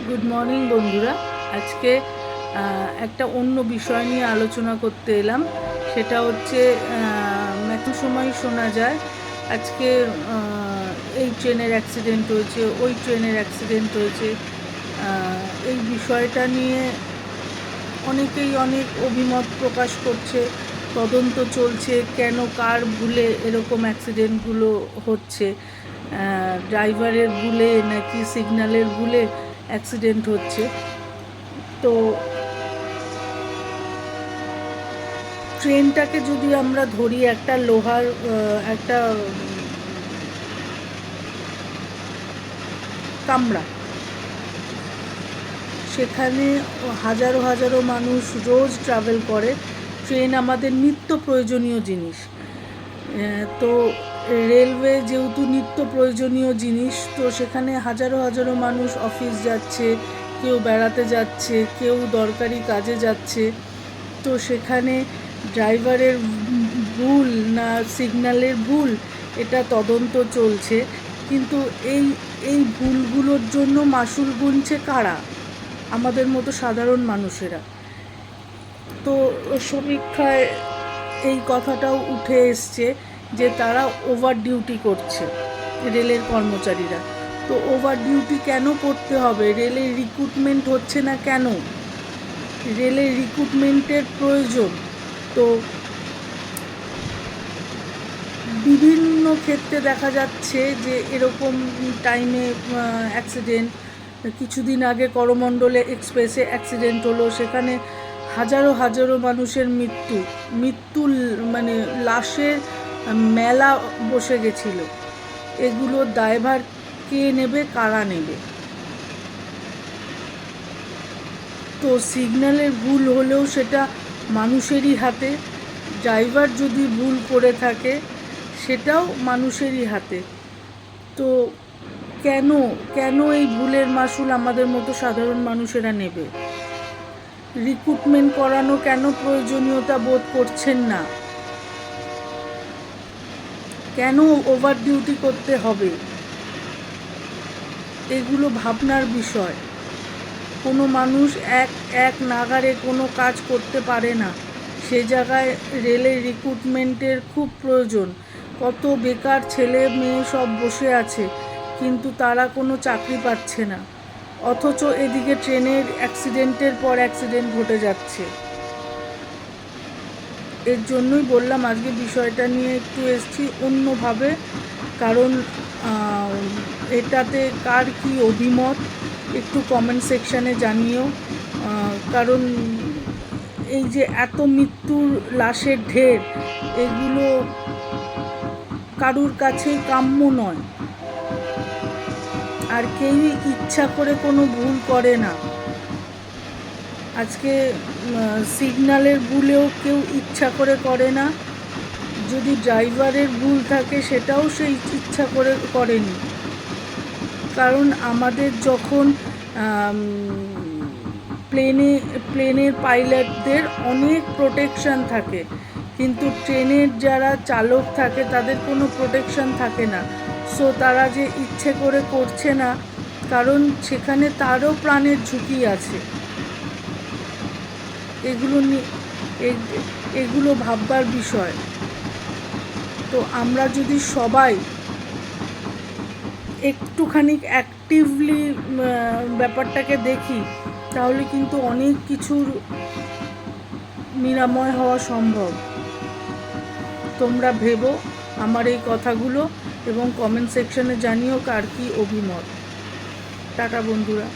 Good morning বন্ধুরা। আজকে একটা অন্য বিষয় নিয়ে আলোচনা করতে এলাম। সেটা হচ্ছে এখন সময় শোনা যায় আজকে এই ট্রেনের অ্যাক্সিডেন্ট হয়েছে, ওই ট্রেনের অ্যাক্সিডেন্ট হয়েছে। এই বিষয়টা নিয়ে অনেকেই অনেক অভিমত প্রকাশ করছে। তদন্ত চলছে কেন কার ভুলে এরকম অ্যাক্সিডেন্টগুলো হচ্ছে, ড্রাইভারের ভুলে নাকি সিগন্যালের ভুলে অ্যাক্সিডেন্ট হচ্ছে। তো ট্রেনটাকে যদি আমরা ধরি একটা লোহার একটা কামরা, সেখানে হাজারো হাজারো মানুষ রোজ ট্রাভেল করে। ট্রেন আমাদের নিত্য প্রয়োজনীয় জিনিস। তো রেলওয়ে যেহেতু নিত্য প্রয়োজনীয় জিনিস, তো সেখানে হাজারো হাজারো মানুষ অফিস যাচ্ছে, কেউ বেড়াতে যাচ্ছে, কেউ দরকারি কাজে যাচ্ছে। তো সেখানে ড্রাইভারের ভুল না সিগন্যালের ভুল, এটা তদন্ত চলছে। কিন্তু এই এই ভুলগুলোর জন্য মাশুল গুনছে কারা? আমাদের মতো সাধারণ মানুষেরা। তো সমীক্ষায় এই কথাটাও উঠে এসছে যে তারা ওভার ডিউটি করছে, রেলের কর্মচারীরা। তো ওভার ডিউটি কেন করতে হবে? রেলের রিক্রুটমেন্ট হচ্ছে না কেন? রেলের রিক্রুটমেন্টের প্রয়োজন। তো বিভিন্ন ক্ষেত্রে দেখা যাচ্ছে যে এরকম টাইমে অ্যাক্সিডেন্ট। কিছুদিন আগে করমণ্ডলে এক্সপ্রেসে অ্যাক্সিডেন্ট হলো, সেখানে হাজারো হাজারো মানুষের মৃত্যু মানে লাশের মেলা বসে গেছিল। এগুলোর দায়ভার কে নেবে, কারা নেবে? তো সিগন্যালের ভুল হলেও সেটা মানুষেরই হাতে। ড্রাইভার যদি ভুল করে থাকে সেটাও মানুষেরই হাতে। তো কেন কেন এই ভুলের মাশুল আমাদের মতো সাধারণ মানুষেরা নেবে? রিক্রুটমেন্ট করানো কেন প্রয়োজনীয়তা বোধ করছেন না? কেন ওভার ডিউটি করতে হবে? এগুলো ভাবনার বিষয়। কোনো মানুষ এক নাগারে কোনো কাজ করতে পারে না। সে জায়গায় রেলের রিক্রুটমেন্টের খুব প্রয়োজন। কত বেকার ছেলে মেয়ে সব বসে আছে, কিন্তু তারা কোনো চাকরি পাচ্ছে না। অথচ এদিকে ট্রেনের অ্যাক্সিডেন্টের পর অ্যাক্সিডেন্ট ঘটে যাচ্ছে। এর জন্যই বললাম আজকে বিষয়টা নিয়ে একটু এসছি অন্যভাবে। কারণ এটাতে কার কী অভিমত একটু কমেন্ট সেকশানে জানিও। কারণ এই যে এত মৃত্যুর লাশের ঢের, এগুলো কারুর কাছেই কাম্য নয়। আর কেউই ইচ্ছা করে কোনো ভুল করে না। আজকে সিগন্যালের ভুলেও কেউ ইচ্ছা করে না। যদি ড্রাইভারের ভুল থাকে সেটাও সে ইচ্ছা করে করেনি। কারণ আমাদের যখন প্লেনের পাইলটদের অনেক প্রোটেকশান থাকে, কিন্তু ট্রেনের যারা চালক থাকে তাদের কোনো প্রোটেকশান থাকে না। সো তারা যে ইচ্ছে করে করছে না, কারণ সেখানে তারও প্রাণের ঝুঁকি আছে। এগুলো ভাববার বিষয়। তো আমরা যদি সবাই একটুখানি অ্যাক্টিভলি ব্যাপারটাকে দেখি, তাহলে কিন্তু অনেক কিছুর নিরাময় হওয়া সম্ভব। তোমরা ভেবো আমার এই কথাগুলো এবং কমেন্ট সেকশনে জানিও কার কী অভিমত। টাটা বন্ধুরা।